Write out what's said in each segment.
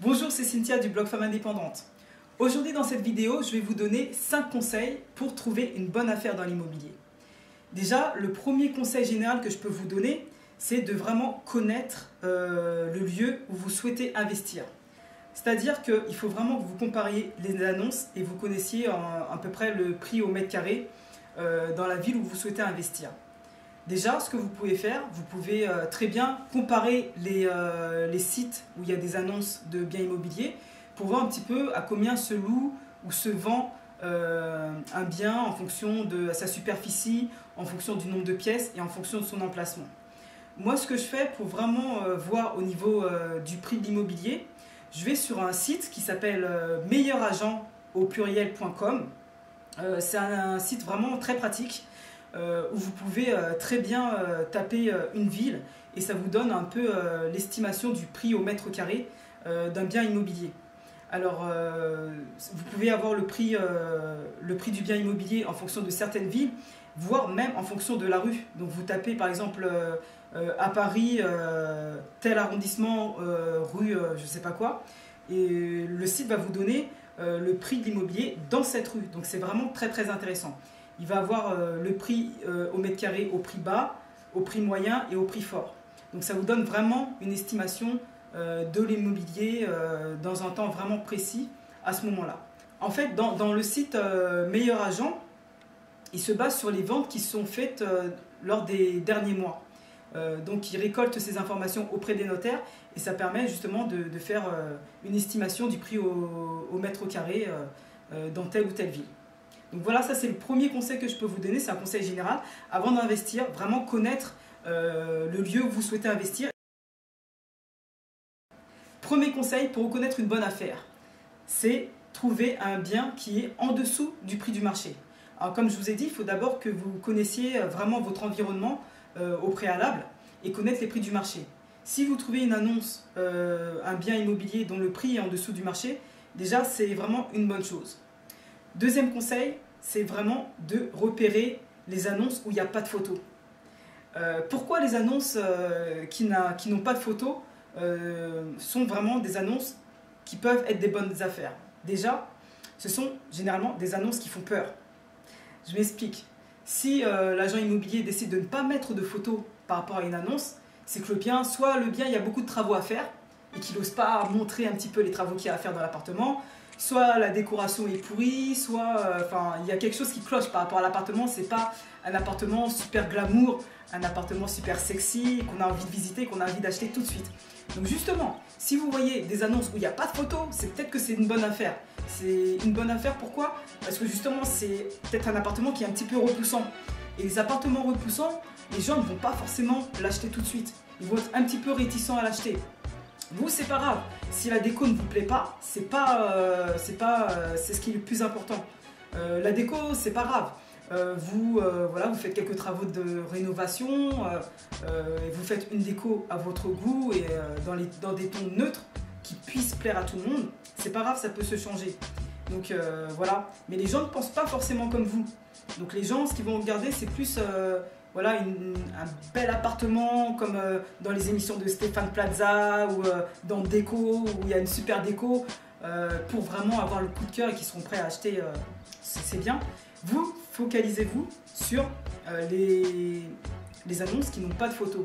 Bonjour, c'est Cynthia du blog Femme Indépendante. Aujourd'hui dans cette vidéo, je vais vous donner 5 conseils pour trouver une bonne affaire dans l'immobilier. Déjà, le premier conseil général que je peux vous donner, c'est de vraiment connaître le lieu où vous souhaitez investir. C'est-à-dire qu'il faut vraiment que vous compariez les annonces et vous connaissiez à peu près le prix au mètre carré dans la ville où vous souhaitez investir. Déjà, ce que vous pouvez faire, vous pouvez très bien comparer les sites où il y a des annonces de biens immobiliers pour voir un petit peu à combien se loue ou se vend un bien en fonction de sa superficie, en fonction du nombre de pièces et en fonction de son emplacement. Moi, ce que je fais pour vraiment voir au niveau du prix de l'immobilier, je vais sur un site qui s'appelle meilleuragent au pluriel.com. C'est un site vraiment très pratique où vous pouvez très bien taper une ville et ça vous donne un peu l'estimation du prix au mètre carré d'un bien immobilier. Alors, vous pouvez avoir le prix du bien immobilier en fonction de certaines villes, voire même en fonction de la rue. Donc vous tapez par exemple à Paris, tel arrondissement, rue je ne sais pas quoi, et le site va vous donner le prix de l'immobilier dans cette rue. Donc c'est vraiment très très intéressant. Il va avoir le prix au mètre carré au prix bas, au prix moyen et au prix fort. Donc ça vous donne vraiment une estimation de l'immobilier dans un temps vraiment précis à ce moment-là. En fait, dans le site Meilleur Agent, il se base sur les ventes qui sont faites lors des derniers mois. Donc il récolte ces informations auprès des notaires et ça permet justement de faire une estimation du prix au mètre carré dans telle ou telle ville. Donc voilà, ça c'est le premier conseil que je peux vous donner, c'est un conseil général. Avant d'investir, vraiment connaître le lieu où vous souhaitez investir. Premier conseil pour reconnaître une bonne affaire, c'est trouver un bien qui est en dessous du prix du marché. Alors comme je vous ai dit, il faut d'abord que vous connaissiez vraiment votre environnement au préalable et connaître les prix du marché. Si vous trouvez une annonce, un bien immobilier dont le prix est en dessous du marché, déjà c'est vraiment une bonne chose. Deuxième conseil, c'est vraiment de repérer les annonces où il n'y a pas de photos. Pourquoi les annonces qui n'ont pas de photos sont vraiment des annonces qui peuvent être des bonnes affaires? Déjà, ce sont généralement des annonces qui font peur. Je m'explique. Si l'agent immobilier décide de ne pas mettre de photos par rapport à une annonce, c'est que soit le bien, il y a beaucoup de travaux à faire et qu'il n'ose pas montrer un petit peu les travaux qu'il y a à faire dans l'appartement, soit la décoration est pourrie, soit il y a quelque chose qui cloche par rapport à l'appartement. C'est pas un appartement super glamour, un appartement super sexy qu'on a envie de visiter, qu'on a envie d'acheter tout de suite. Donc justement, si vous voyez des annonces où il n'y a pas de photos, c'est peut-être que c'est une bonne affaire. C'est une bonne affaire, pourquoi? Parce que justement, c'est peut-être un appartement qui est un petit peu repoussant. Et les appartements repoussants, les gens ne vont pas forcément l'acheter tout de suite. Ils vont être un petit peu réticents à l'acheter. Vous, c'est pas grave. Si la déco ne vous plaît pas, c'est ce qui est le plus important. La déco, c'est pas grave. Vous faites quelques travaux de rénovation, vous faites une déco à votre goût et dans des tons neutres qui puissent plaire à tout le monde. C'est pas grave, ça peut se changer. Donc voilà. Mais les gens ne pensent pas forcément comme vous. Donc les gens, ce qu'ils vont regarder, c'est plus un bel appartement comme dans les émissions de Stéphane Plaza ou dans Déco où il y a une super déco pour vraiment avoir le coup de cœur et qui seront prêts à acheter ces biens. Vous, focalisez-vous sur les annonces qui n'ont pas de photos.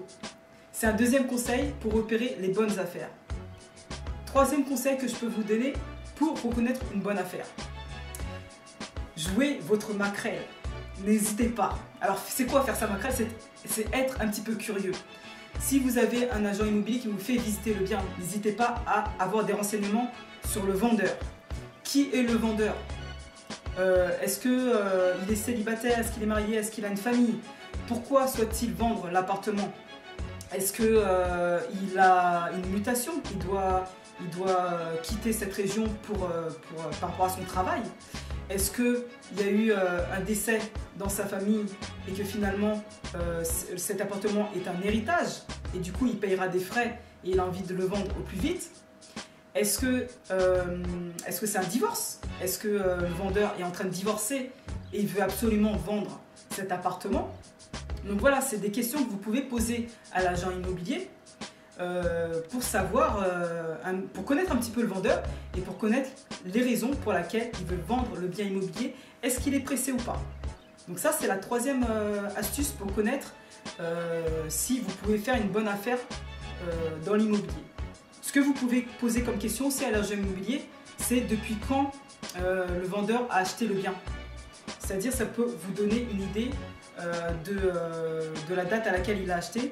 C'est un deuxième conseil pour repérer les bonnes affaires. Troisième conseil que je peux vous donner pour reconnaître une bonne affaire. Jouez votre maquerelle. N'hésitez pas. Alors, c'est quoi faire sa maquerelle? C'est être un petit peu curieux. Si vous avez un agent immobilier qui vous fait visiter le bien, n'hésitez pas à avoir des renseignements sur le vendeur. Qui est le vendeur? Est-ce qu'il est célibataire? Est-ce qu'il est marié? Est-ce qu'il a une famille? Pourquoi souhaite-t-il vendre l'appartement? Est-ce qu'il a une mutation? Il doit quitter cette région par rapport à son travail? Est-ce qu'il y a eu un décès dans sa famille et que finalement cet appartement est un héritage et du coup il payera des frais et il a envie de le vendre au plus vite? Est-ce que c'est un divorce? Est-ce que le vendeur est en train de divorcer et il veut absolument vendre cet appartement? Donc voilà, c'est des questions que vous pouvez poser à l'agent immobilier pour savoir, pour connaître un petit peu le vendeur et pour connaître les raisons pour lesquelles il veut vendre le bien immobilier. Est-ce qu'il est pressé ou pas? Donc ça, c'est la troisième astuce pour connaître si vous pouvez faire une bonne affaire dans l'immobilier. Ce que vous pouvez poser comme question aussi à l'agent immobilier, c'est depuis quand le vendeur a acheté le bien. C'est-à-dire, ça peut vous donner une idée de la date à laquelle il a acheté,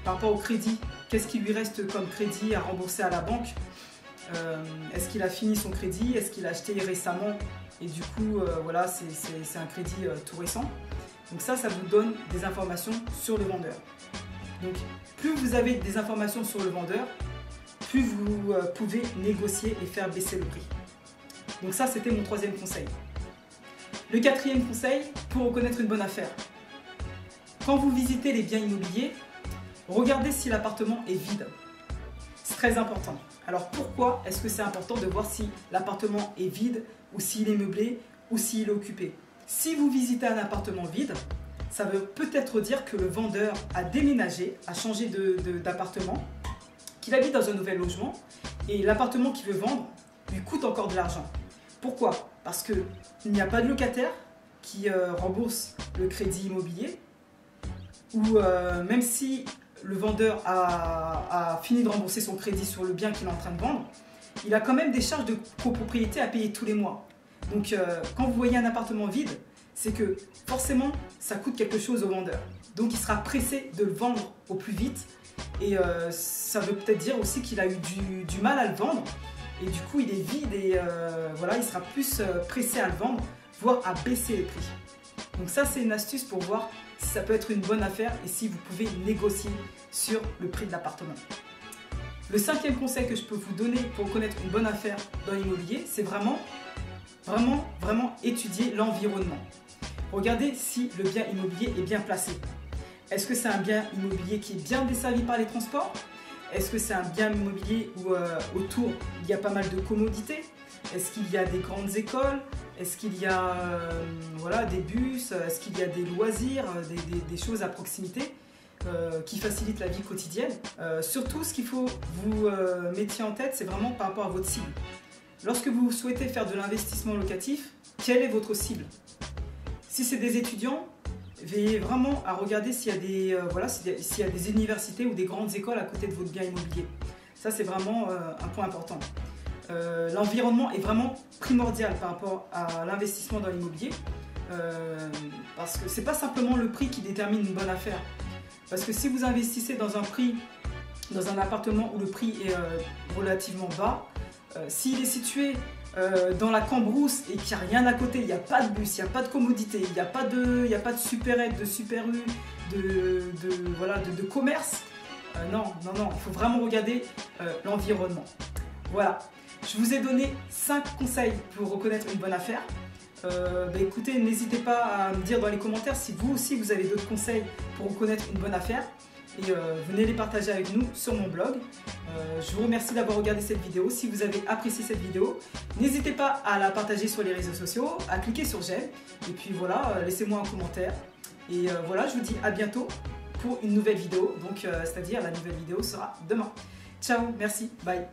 par rapport au crédit. Qu'est-ce qui lui reste comme crédit à rembourser à la banque? Est-ce qu'il a fini son crédit? Est-ce qu'il a acheté récemment? Et du coup, voilà, c'est un crédit tout récent. Donc ça vous donne des informations sur le vendeur. Donc, plus vous avez des informations sur le vendeur, plus vous pouvez négocier et faire baisser le prix. Donc ça, c'était mon troisième conseil. Le quatrième conseil pour reconnaître une bonne affaire. Quand vous visitez les biens immobiliers, regardez si l'appartement est vide. C'est très important. Alors pourquoi est-ce que c'est important de voir si l'appartement est vide ou s'il est meublé ou s'il est occupé? Si vous visitez un appartement vide, ça veut peut-être dire que le vendeur a déménagé, a changé d'appartement, qu'il habite dans un nouvel logement et l'appartement qu'il veut vendre lui coûte encore de l'argent. Pourquoi? Parce qu'il n'y a pas de locataire qui rembourse le crédit immobilier, ou même si le vendeur a fini de rembourser son crédit sur le bien qu'il est en train de vendre, il a quand même des charges de copropriété à payer tous les mois. Donc quand vous voyez un appartement vide, c'est que forcément ça coûte quelque chose au vendeur. Donc il sera pressé de le vendre au plus vite et ça veut peut-être dire aussi qu'il a eu du mal à le vendre et du coup il est vide et voilà, il sera plus pressé à le vendre, voire à baisser les prix. Donc ça, c'est une astuce pour voir si ça peut être une bonne affaire et si vous pouvez négocier sur le prix de l'appartement. Le cinquième conseil que je peux vous donner pour connaître une bonne affaire dans l'immobilier, c'est vraiment étudier l'environnement. Regardez si le bien immobilier est bien placé. Est-ce que c'est un bien immobilier qui est bien desservi par les transports? Est-ce que c'est un bien immobilier où autour il y a pas mal de commodités? Est-ce qu'il y a des grandes écoles? Est-ce qu'il y a voilà, des bus? Est-ce qu'il y a des loisirs, des choses à proximité qui facilitent la vie quotidienne? Surtout, ce qu'il faut vous mettre en tête, c'est vraiment par rapport à votre cible. Lorsque vous souhaitez faire de l'investissement locatif, quelle est votre cible? Si c'est des étudiants, veillez vraiment à regarder s'il y a s'il y a des universités ou des grandes écoles à côté de votre bien immobilier. Ça, c'est vraiment un point important. L'environnement est vraiment primordial par rapport à l'investissement dans l'immobilier parce que c'est pas simplement le prix qui détermine une bonne affaire. Parce que si vous investissez dans un appartement où le prix est relativement bas, s'il est situé dans la cambrousse et qu'il n'y a rien à côté, il n'y a pas de bus, il n'y a pas de commodité, il n'y a pas de supérette, de super U, de commerce, non, il faut vraiment regarder l'environnement. Voilà, je vous ai donné 5 conseils pour reconnaître une bonne affaire. Écoutez, n'hésitez pas à me dire dans les commentaires si vous aussi vous avez d'autres conseils pour reconnaître une bonne affaire. Et venez les partager avec nous sur mon blog. Je vous remercie d'avoir regardé cette vidéo. Si vous avez apprécié cette vidéo, n'hésitez pas à la partager sur les réseaux sociaux, à cliquer sur j'aime. Et puis voilà, laissez-moi un commentaire. Et voilà, je vous dis à bientôt pour une nouvelle vidéo. Donc, c'est-à-dire la nouvelle vidéo sera demain. Ciao, merci, bye.